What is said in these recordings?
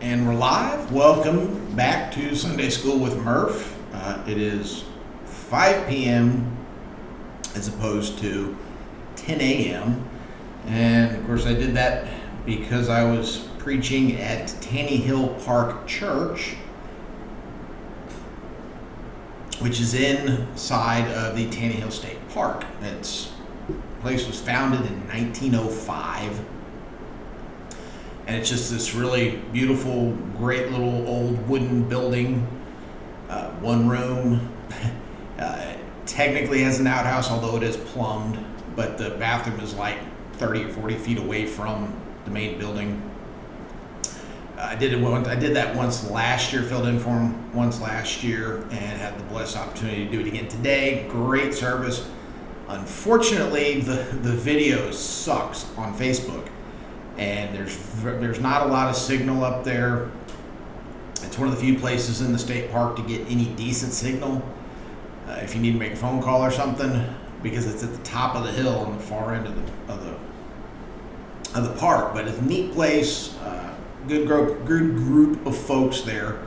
And we're live. Welcome back to Sunday School with Murph. It is 5 p.m. as opposed to 10 a.m. And of course I did that because I was preaching at Tanny Hill Park Church, which is inside of the Tanny Hill State Park. The place was founded in 1905. And it's just this really beautiful, great little old wooden building, one room. Technically has an outhouse, although it is plumbed, but the bathroom is like 30 or 40 feet away from the main building. I did that once last year, filled in for him once last year, and had the blessed opportunity to do it again today. Great service. Unfortunately, the video sucks on Facebook. And there's not a lot of signal up there. It's one of the few places in the state park to get any decent signal if you need to make a phone call or something, because it's at the top of the hill on the far end of the park. But it's a neat place, good group of folks there.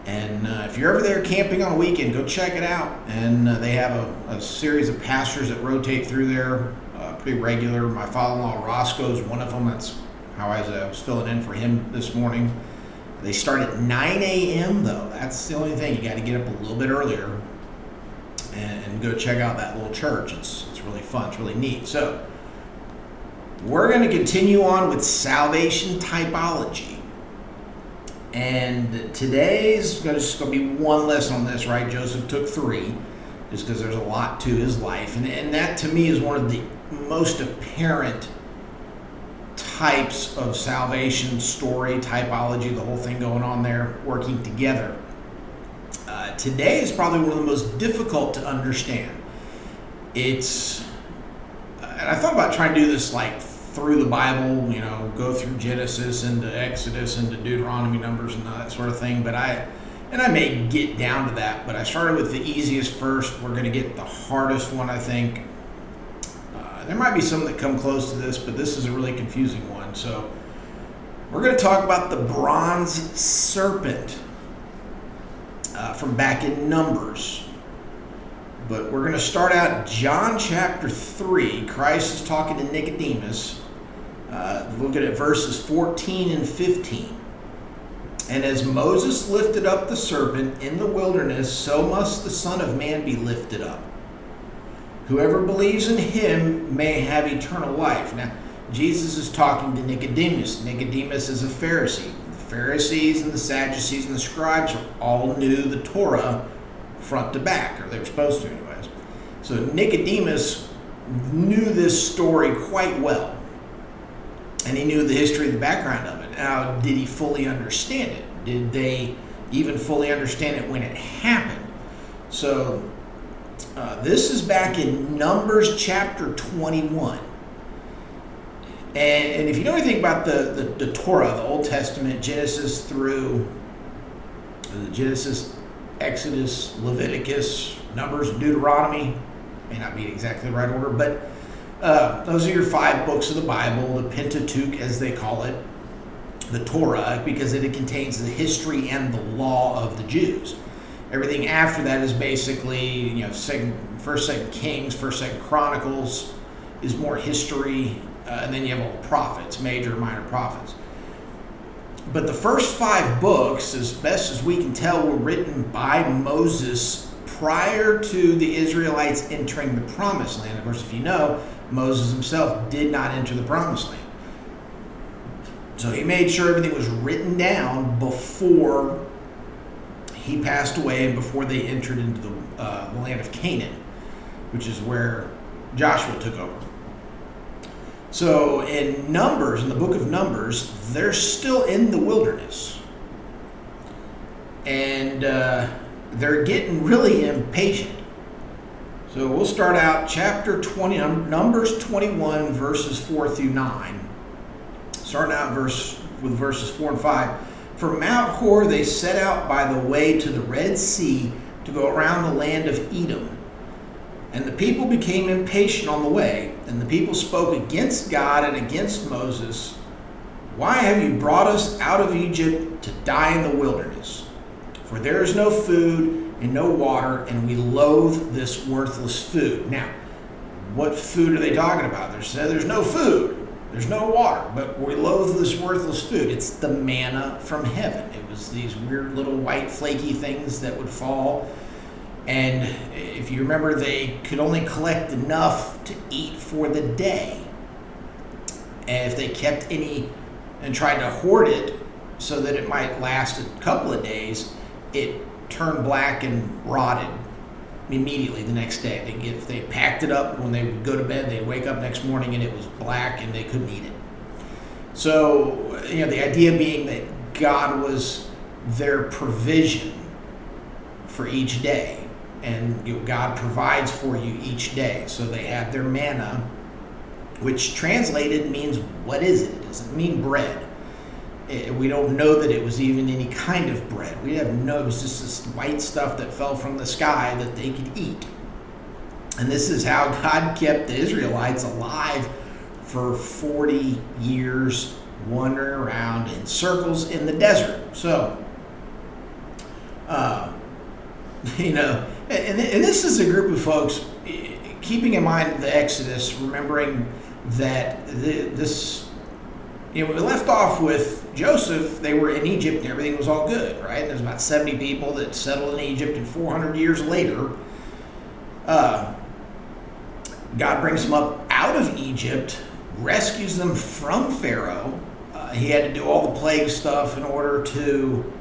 And if you're ever there camping on a weekend, go check it out. And they have a series of pastors that rotate through there. Pretty regular. My father-in-law Roscoe is one of them. That's how I was filling in for him this morning. They start at 9 a.m. though. That's the only thing. You got to get up a little bit earlier and go check out that little church. It's really fun. It's really neat. So we're going to continue on with salvation typology. And today's just going to be one lesson on this, right? Joseph took 3 just because there's a lot to his life. And that to me is one of the most apparent types of salvation story, typology, the whole thing going on there, working together. Today is probably one of the most difficult to understand. And I thought about trying to do this like through the Bible, go through Genesis into Exodus into Deuteronomy, Numbers, and that sort of thing. But I may get down to that, but I started with the easiest first. We're going to get the hardest one, I think. There might be some that come close to this, but this is a really confusing one. So we're going to talk about the Bronze Serpent from back in Numbers. But we're going to start out John chapter 3. Christ is talking to Nicodemus. Look at verses 14 and 15. And as Moses lifted up the serpent in the wilderness, so must the Son of Man be lifted up. Whoever believes in him may have eternal life. Now, Jesus is talking to Nicodemus. Nicodemus is a Pharisee. The Pharisees and the Sadducees and the scribes all knew the Torah front to back, or they were supposed to anyways. So Nicodemus knew this story quite well. And he knew the history and the background of it. Now, did he fully understand it? Did they even fully understand it when it happened? So this is back in Numbers chapter 21. And if you know anything about the Torah, the Old Testament, Genesis, Exodus, Leviticus, Numbers, and Deuteronomy, may not be exactly the right order, but those are your 5 books of the Bible, the Pentateuch as they call it, the Torah, because it contains the history and the law of the Jews. Everything after that is basically, 1st, 2nd Kings, 1st, 2nd Chronicles is more history, and then you have all the prophets, major and minor prophets. But the first 5 books, as best as we can tell, were written by Moses prior to the Israelites entering the Promised Land. Of course, if you know, Moses himself did not enter the Promised Land. So he made sure everything was written down before he passed away and before they entered into the land of Canaan, which is where Joshua took over. So in Numbers, in the book of Numbers, they're still in the wilderness. And they're getting really impatient. So we'll start out chapter 20, Numbers 21, verses 4 through 9. Starting out with verses 4 and 5. From Mount Hor they set out by the way to the Red Sea to go around the land of Edom. And the people became impatient on the way, and the people spoke against God and against Moses why have you brought us out of Egypt to die in the wilderness? For there is no food and no water, and we loathe this worthless food. Now, what food are they talking about? They said there's no food, there's no water, but we loathe this worthless food. It's the manna from heaven. It was these weird little white flaky things that would fall. And if you remember, they could only collect enough to eat for the day. And if they kept any and tried to hoard it so that it might last a couple of days, it turned black and rotted immediately the next day. If they packed it up when they would go to bed, they'd wake up next morning and it was black and they couldn't eat it. So, the idea being that God was their provision for each day, and God provides for you each day. So they had their manna, which translated means, what is it? It doesn't mean bread. We don't know that it was even any kind of bread. We have no, it was just this white stuff that fell from the sky that they could eat. And this is how God kept the Israelites alive for 40 years, wandering around in circles in the desert. So, and this is a group of folks, keeping in mind the Exodus, remembering that we left off with Joseph. They were in Egypt and everything was all good, right? There's about 70 people that settled in Egypt, and 400 years later, God brings them up out of Egypt, rescues them from Pharaoh. He had to do all the plague stuff in order to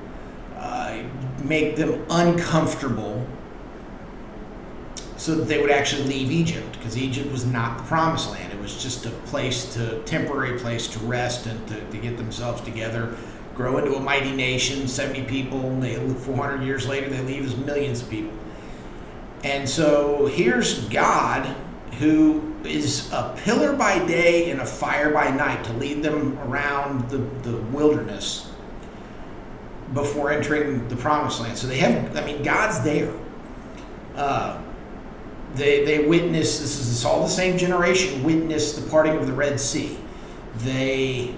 make them uncomfortable so that they would actually leave Egypt, because Egypt was not the promised land. It was just a temporary place to rest and to get themselves together, grow into a mighty nation, 70 people. 400 years later, they leave as millions of people. And so here's God, who is a pillar by day and a fire by night to lead them around the wilderness before entering the promised land. So God's there. They witnessed, it's all the same generation, witnessed the parting of the Red Sea. They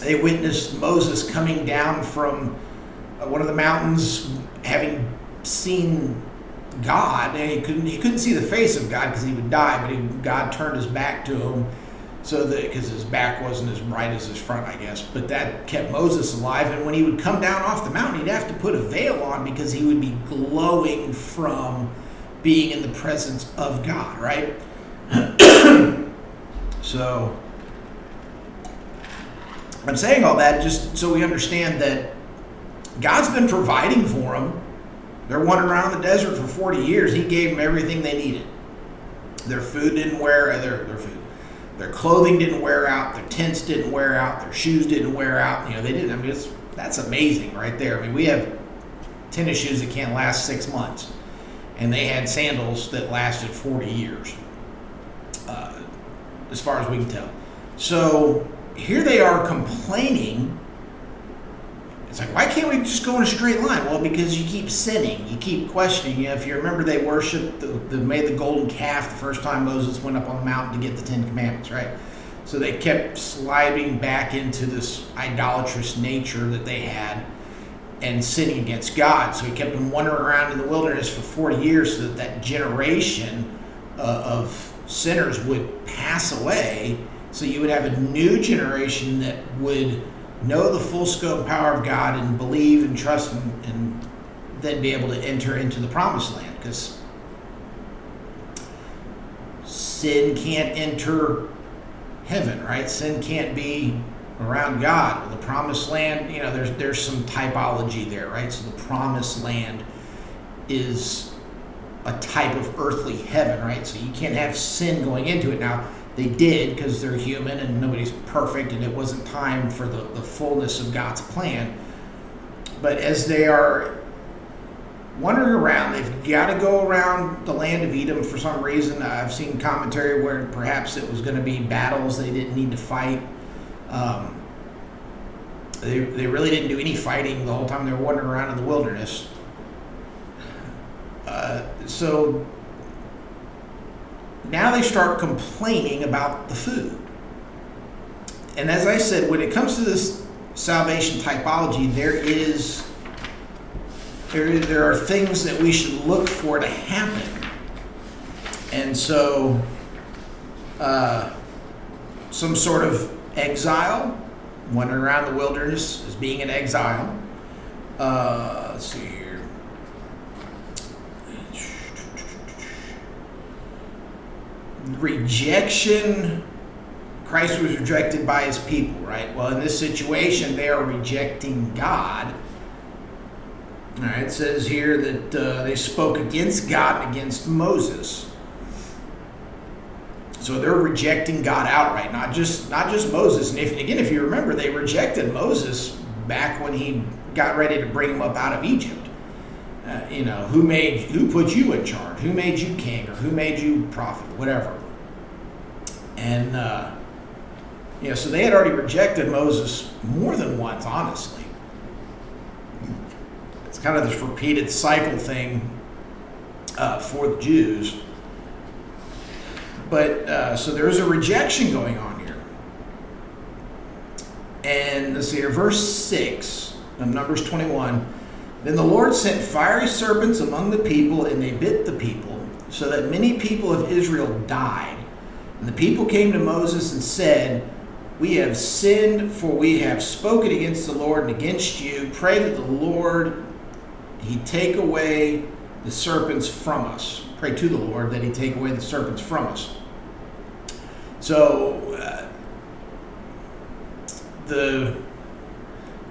witnessed Moses coming down from one of the mountains, having seen God. And he couldn't see the face of God because he would die, but God turned his back to him, because his back wasn't as bright as his front, I guess. But that kept Moses alive. And when he would come down off the mountain, he'd have to put a veil on because he would be glowing from being in the presence of God, right? So I'm saying all that just so we understand that God's been providing for them. They're wandering around the desert for 40 years. He gave them everything they needed. Their food didn't wear, their clothing didn't wear out, their tents didn't wear out, their shoes didn't wear out. They didn't. That's amazing right there. We have tennis shoes that can't last 6 months. And they had sandals that lasted 40 years, as far as we can tell. So here they are complaining. It's like, why can't we just go in a straight line? Well, because you keep sinning. You keep questioning. If you remember, they worshipped, made the golden calf the first time Moses went up on the mountain to get the 10 Commandments, right? So they kept sliding back into this idolatrous nature that they had, and sinning against God. So he kept them wandering around in the wilderness for 40 years so that generation of sinners would pass away, so you would have a new generation that would know the full scope and power of God and believe and trust and then be able to enter into the promised land. Because sin can't enter heaven, right? Sin can't be around God. The promised land, there's some typology there, right? So the promised land is a type of earthly heaven, right? So you can't have sin going into it. Now, they did, because they're human and nobody's perfect, and it wasn't time for the fullness of God's plan. But as they are wandering around, they've got to go around the land of Edom for some reason. I've seen commentary where perhaps it was going to be battles they didn't need to fight. They really didn't do any fighting the whole time they were wandering around in the wilderness. So now they start complaining about the food. And as I said, when it comes to this salvation typology, there are things that we should look for to happen. And so some sort of exile, wandering around the wilderness as being in exile. Let's see here. Rejection. Christ was rejected by his people, right? Well, in this situation, they are rejecting God. All right, it says here that they spoke against God and against Moses. So they're rejecting God outright, not just Moses. And if you remember, they rejected Moses back when he got ready to bring him up out of Egypt. Who put you in charge? Who made you king? Or who made you prophet? Whatever. And so they had already rejected Moses more than once, honestly. It's kind of this repeated cycle thing for the Jews. But so there's a rejection going on here. And let's see here, verse 6 of Numbers 21. Then the Lord sent fiery serpents among the people, and they bit the people, so that many people of Israel died. And the people came to Moses and said, we have sinned, for we have spoken against the Lord and against you. Pray that the Lord, he take away the serpents from us. Pray to the Lord that he take away the serpents from us. So, the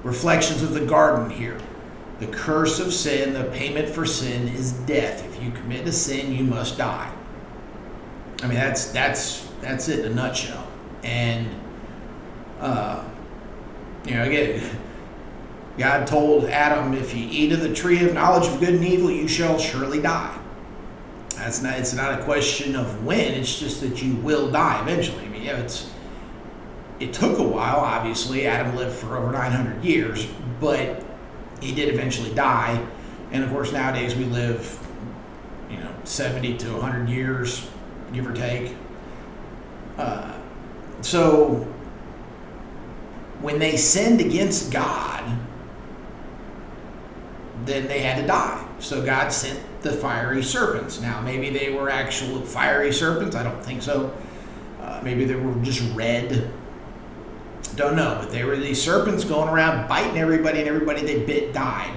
reflections of the garden here. The curse of sin, the payment for sin is death. If you commit a sin, you must die. I mean, that's it in a nutshell. And, again, God told Adam, if you eat of the tree of knowledge of good and evil, you shall surely die. It's not a question of when, it's just that you will die eventually. I mean, it took a while, obviously. Adam lived for over 900 years, but he did eventually die. And of course, nowadays we live, 70 to 100 years, give or take. So when they sinned against God, then they had to die. So God sent the fiery serpents. Now, maybe they were actual fiery serpents. I don't think so. Maybe they were just red. Don't know. But they were these serpents going around biting everybody, and everybody they bit died.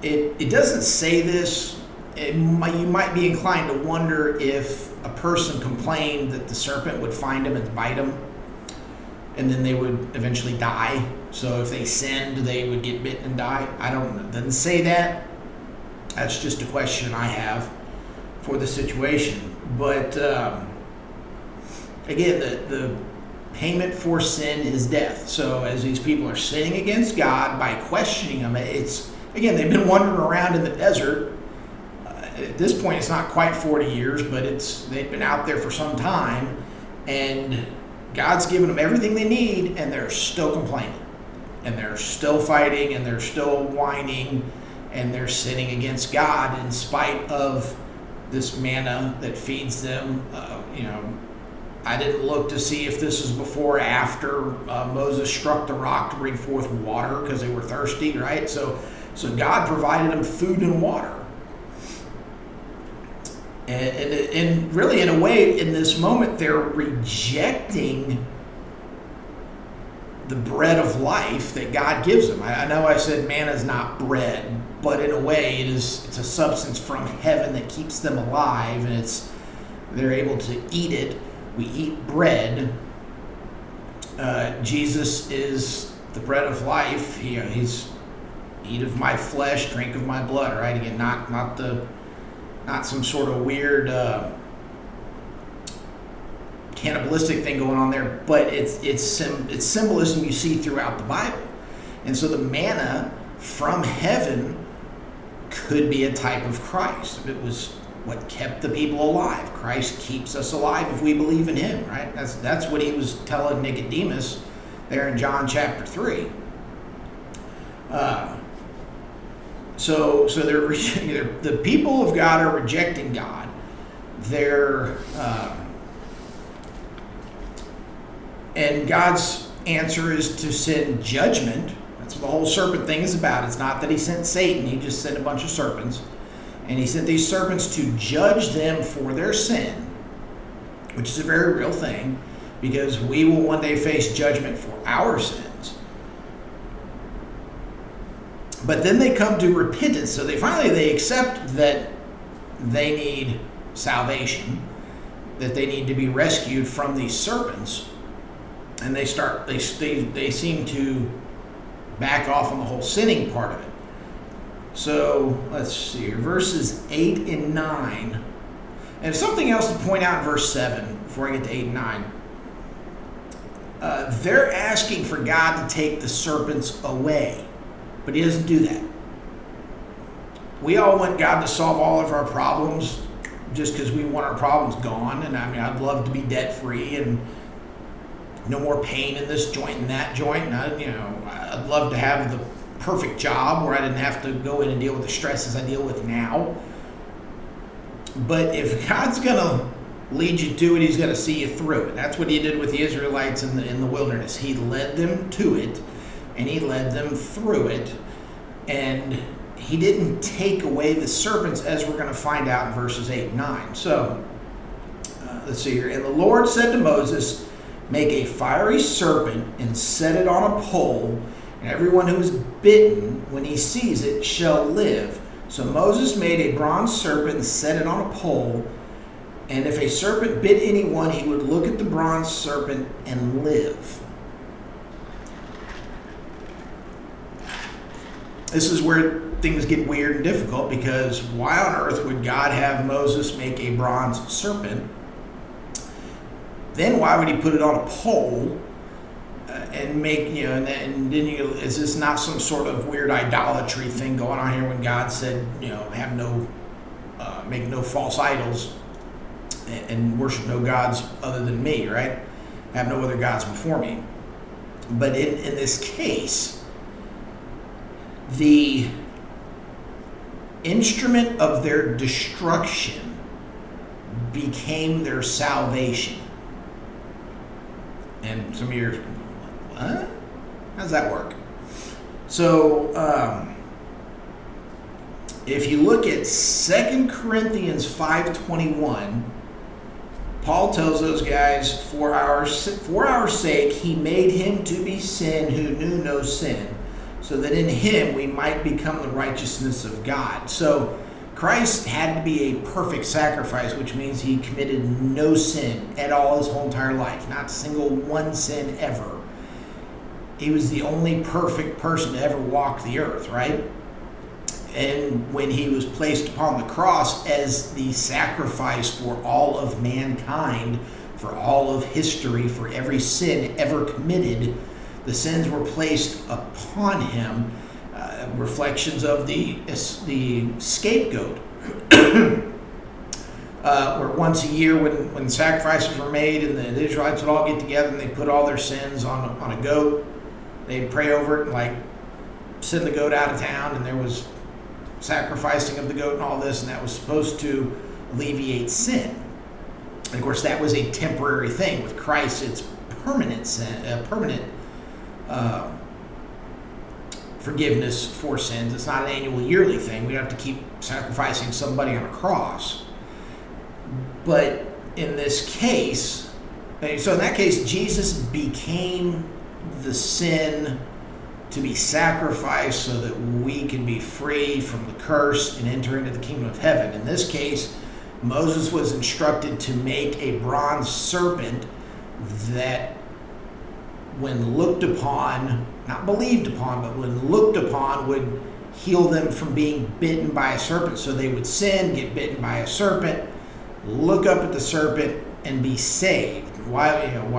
It doesn't say this. You might be inclined to wonder if a person complained that the serpent would find them and bite them, and then they would eventually die. So if they sinned, they would get bitten and die. I don't know. It doesn't say that. That's just a question I have for the situation. But again, the payment for sin is death. So as these people are sinning against God by questioning him, they've been wandering around in the desert. At this point, it's not quite 40 years, but they've been out there for some time, and God's given them everything they need, and they're still complaining, and they're still fighting, and they're still whining, and they're sinning against God in spite of this manna that feeds them. I didn't look to see if this is before or after Moses struck the rock to bring forth water because they were thirsty, right? So God provided them food and water. And really, in a way, in this moment, they're rejecting the bread of life that God gives them. I know I said manna is not bread, but in a way, it's a substance from heaven that keeps them alive, and they're able to eat it. We eat bread. Jesus is the bread of life. He's eat of my flesh, drink of my blood. Right? Again, not some sort of weird cannibalistic thing going on there, but it's symbolism you see throughout the Bible. And so the manna from heaven could be a type of Christ. It was what kept the people alive. Christ keeps us alive if we believe in him, right? That's what he was telling Nicodemus there in John chapter 3. So the people of God are rejecting God. They're And God's answer is to send judgment. That's what the whole serpent thing is about. It's not that he sent Satan. He just sent a bunch of serpents. And he sent these serpents to judge them for their sin, which is a very real thing, because we will one day face judgment for our sins. But then they come to repentance. So they accept that they need salvation, that they need to be rescued from these serpents. And they seem to back off on the whole sinning part of it. So let's see here, verses 8 and 9. And something else to point out in verse 7 before I get to 8 and 9. They're asking for God to take the serpents away, but he doesn't do that. We all want God to solve all of our problems just because we want our problems gone. And I mean, I'd love to be debt free and no more pain in this joint and that joint. And I'd love to have the perfect job where I didn't have to go in and deal with the stresses I deal with now. But if God's going to lead you to it, he's going to see you through it. That's what he did with the Israelites in the wilderness. He led them to it, and he led them through it. And he didn't take away the serpents, as we're going to find out in verses 8 and 9. So, let's see here. And the Lord said to Moses, make a fiery serpent and set it on a pole, and everyone who is bitten, when he sees it, shall live. So Moses made a bronze serpent and set it on a pole, and if a serpent bit anyone, he would look at the bronze serpent and live. This is where things get weird and difficult, because why on earth would God have Moses make a bronze serpent? Then why would he put it on a pole and make, and then is this not some sort of weird idolatry thing going on here when God said, have no, make no false idols and worship no gods other than me, right? Have no other gods before me. But in this case, the instrument of their destruction became their salvation. And some of you are, what? How does that work? So, if you look at 2 Corinthians 5:21, Paul tells those guys, for our sake, he made him to be sin who knew no sin, so that in him we might become the righteousness of God. So Christ had to be a perfect sacrifice, which means he committed no sin at all his whole entire life, not a single one sin ever. He was the only perfect person to ever walk the earth, right? And when he was placed upon the cross as the sacrifice for all of mankind, for all of history, for every sin ever committed, the sins were placed upon him, reflections of the scapegoat. Where once a year when sacrifices were made and the Israelites would all get together and they put all their sins on a goat, they'd pray over it and like send the goat out of town, and there was sacrificing of the goat and all this, and that was supposed to alleviate sin. And of course, that was a temporary thing. With Christ, it's permanent sin, permanent forgiveness for sins. It's not an annual, yearly thing. We don't have to keep sacrificing somebody on a cross. But in this case, so in that case, Jesus became the sin to be sacrificed so that we can be free from the curse and enter into the kingdom of heaven. In this case, Moses was instructed to make a bronze serpent that, when looked upon, not believed upon, but when looked upon, would heal them from being bitten by a serpent. So they would sin, get bitten by a serpent, look up at the serpent, and be saved. Why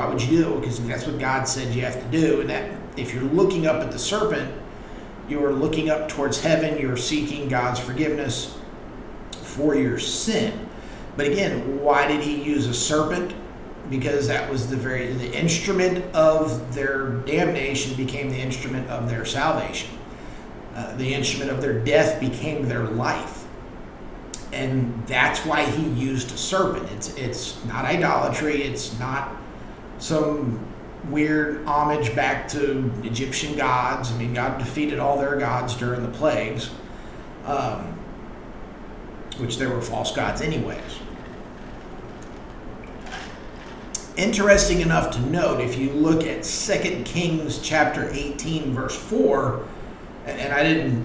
would you do that? Because that's what God said you have to do. And that if you're looking up at the serpent, you're looking up towards heaven. You're seeking God's forgiveness for your sin. But again, why did he use a serpent? Because that was the instrument of their damnation became the instrument of their salvation. The instrument of their death became their life. And that's why he used a serpent. It's not idolatry. It's not some weird homage back to Egyptian gods. I mean, God defeated all their gods during the plagues, which they were false gods anyways. Interesting enough to note, if you look at 2 Kings chapter 18, verse 4, and I didn't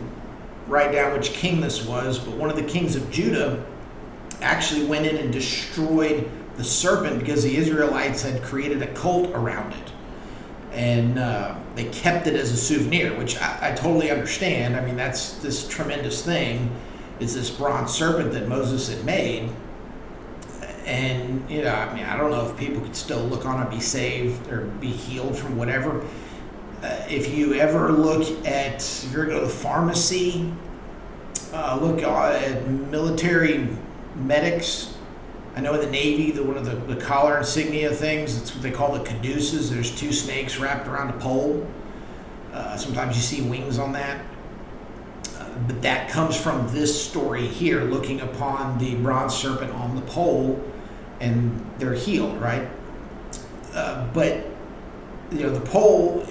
write down which king this was, but one of the kings of Judah actually went in and destroyed the serpent because the Israelites had created a cult around it. And they kept it as a souvenir, which I totally understand. I mean, that's this tremendous thing, is this bronze serpent that Moses had made. And, I mean, I don't know if people could still look on it, be saved or be healed from whatever. If you ever look at, if you ever go to the pharmacy, look at military medics. I know in the Navy, one of the collar insignia things, it's what they call the caduceus. There's two snakes wrapped around a pole. Sometimes you see wings on that. But that comes from this story here, looking upon the bronze serpent on the pole, and they're healed, right? But the pole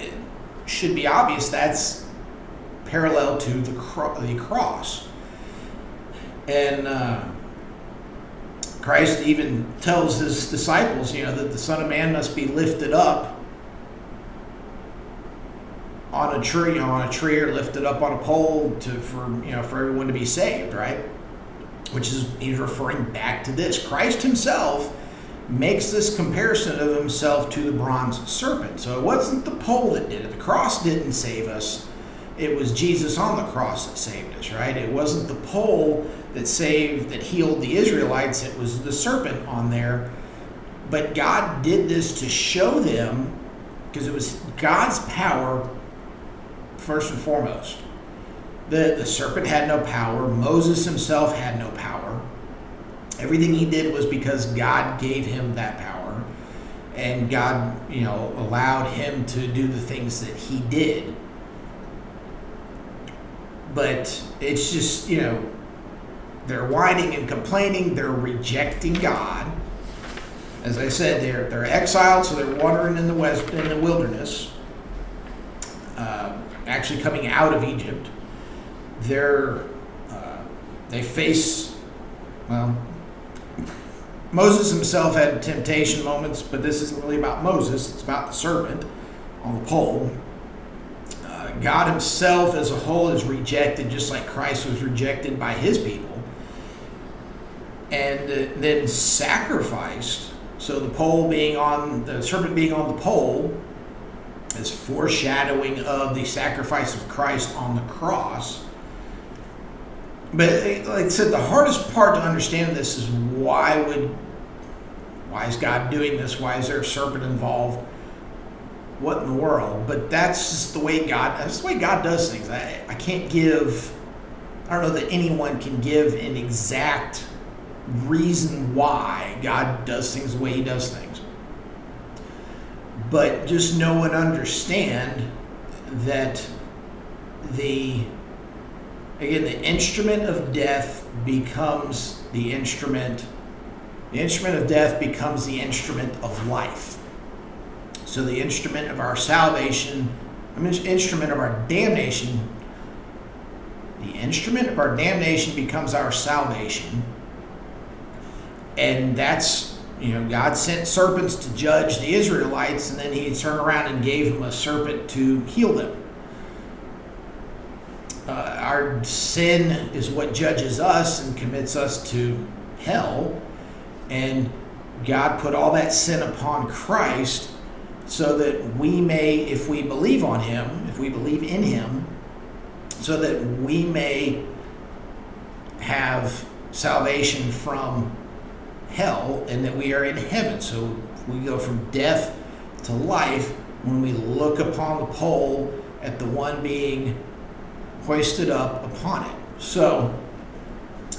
should be obvious. That's parallel to the cross. And Christ even tells his disciples, that the Son of Man must be lifted up on a tree, or lifted up on a pole for everyone to be saved, right? Which is, he's referring back to this. Christ himself makes this comparison of himself to the bronze serpent. So it wasn't the pole that did it. The cross didn't save us. It was Jesus on the cross that saved us, right? It wasn't the pole that healed the Israelites. It was the serpent on there. But God did this to show them, because it was God's power first and foremost. The serpent had no power. Moses himself had no power. Everything he did was because God gave him that power. And God, allowed him to do the things that he did. But it's just, they're whining and complaining. They're rejecting God. As I said, they're exiled, so they're wandering in the wilderness. Actually coming out of Egypt. They face, Moses himself had temptation moments, but this isn't really about Moses. It's about the serpent on the pole. God himself as a whole is rejected, just like Christ was rejected by his people, and then sacrificed. So the serpent being on the pole is foreshadowing of the sacrifice of Christ on the cross. But like I said, the hardest part to understand this is why is God doing this? Why is there a serpent involved? What in the world? But that's just the way God does things. I don't know that anyone can give an exact reason why God does things the way he does things. But just know and understand that the instrument of death becomes the instrument of death becomes the instrument of life. So the instrument of our salvation, instrument of our damnation, the instrument of our damnation becomes our salvation. And that's, God sent serpents to judge the Israelites, and then he turned around and gave them a serpent to heal them. Our sin is what judges us and commits us to hell. And God put all that sin upon Christ so that we may, if we believe on him, if we believe in him, so that we may have salvation from hell and that we are in heaven. So we go from death to life when we look upon the pole at the one being hoisted up upon it. So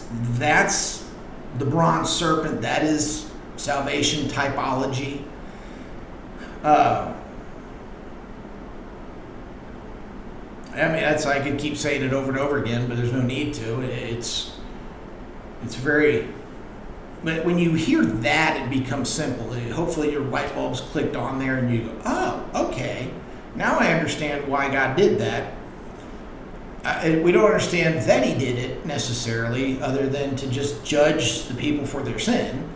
that's the bronze serpent. That is salvation typology. I could keep saying it over and over again, but there's no need to. It's very But when you hear that, it becomes simple. Hopefully your light bulb's clicked on there and you go, oh, okay. Now I understand why God did that. We don't understand that he did it necessarily, other than to just judge the people for their sin,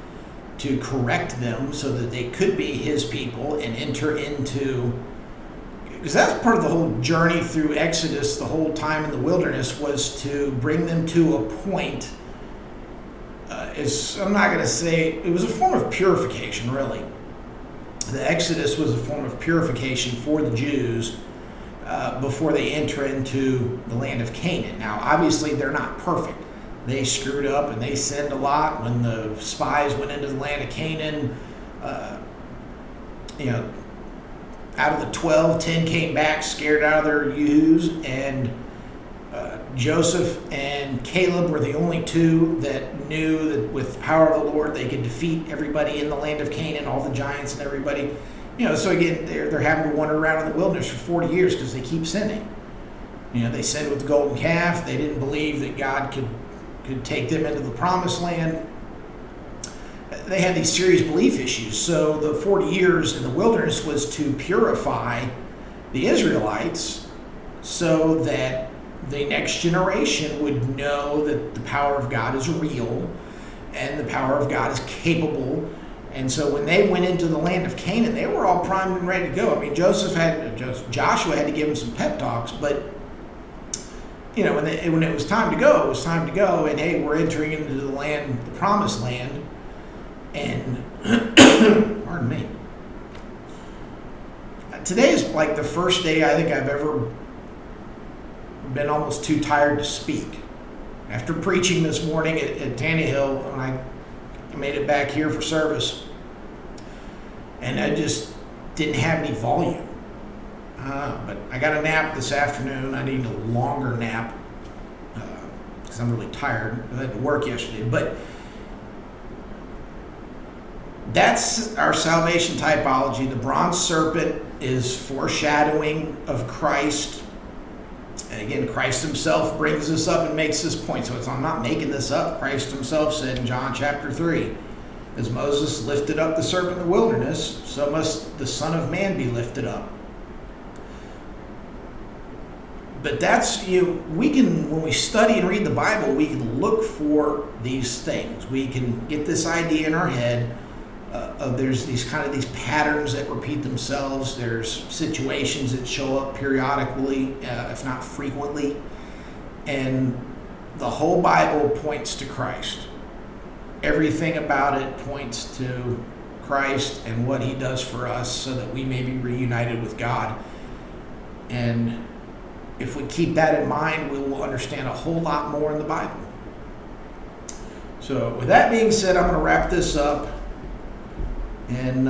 to correct them so that they could be his people and enter into, because that's part of the whole journey through Exodus, the whole time in the wilderness, was to bring them to a point. I'm not going to say, it was a form of purification, really. The Exodus was a form of purification for the Jews before they enter into the land of Canaan. Now, obviously, they're not perfect. They screwed up and they sinned a lot when the spies went into the land of Canaan. Out of the 12, 10 came back scared out of their ewes, and Joseph and Caleb were the only two that knew that with the power of the Lord they could defeat everybody in the land of Canaan, all the giants and everybody. So again, they're having to wander around in the wilderness for 40 years because they keep sinning. They sinned with the golden calf. They didn't believe that God could take them into the promised land. They had these serious belief issues. So the 40 years in the wilderness was to purify the Israelites so that the next generation would know that the power of God is real and the power of God is capable. And so when they went into the land of Canaan, they were all primed and ready to go. I mean, Joshua had to give them some pep talks, but when it was time to go, it was time to go. And hey, we're entering into the land, the promised land. And pardon me. Today is like the first day I think I've ever been almost too tired to speak. After preaching this morning at Tannehill, when I made it back here for service, and I just didn't have any volume. But I got a nap this afternoon. I need a longer nap because I'm really tired. I had to work yesterday. But that's our salvation typology. The bronze serpent is foreshadowing of Christ. And again, Christ himself brings this up and makes this point. So I'm not making this up. Christ himself said in John chapter 3, as Moses lifted up the serpent in the wilderness, so must the Son of Man be lifted up. But that's, when we study and read the Bible, we can look for these things. We can get this idea in our head of there's these patterns that repeat themselves. There's situations that show up periodically, if not frequently. And the whole Bible points to Christ. Everything about it points to Christ and what he does for us so that we may be reunited with God. And if we keep that in mind, we will understand a whole lot more in the Bible. So with that being said, I'm going to wrap this up. And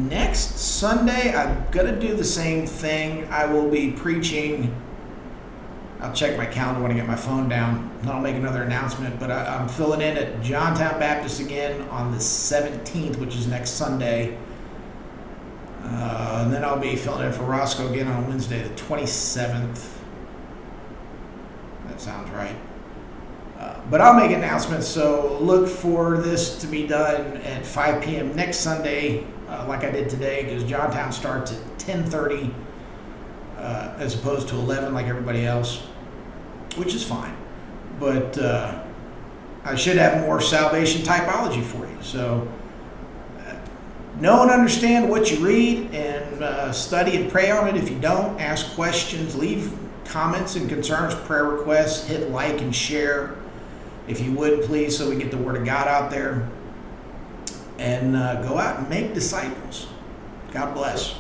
next Sunday, I'm going to do the same thing. I will be preaching. I'll check my calendar when I get my phone down, and I'll make another announcement. But I'm filling in at Johntown Baptist again on the 17th, which is next Sunday. And then I'll be filling in for Roscoe again on Wednesday, the 27th. That sounds right. But I'll make announcements, so look for this to be done at 5 p.m. next Sunday, like I did today, because Johntown starts at 10:30 as opposed to 11 like everybody else, which is fine. But I should have more salvation typology for you. So know and understand what you read, and study and pray on it. If you don't, ask questions, leave comments and concerns, prayer requests, hit like and share. If you would, please, so we get the word of God out there. And go out and make disciples. God bless.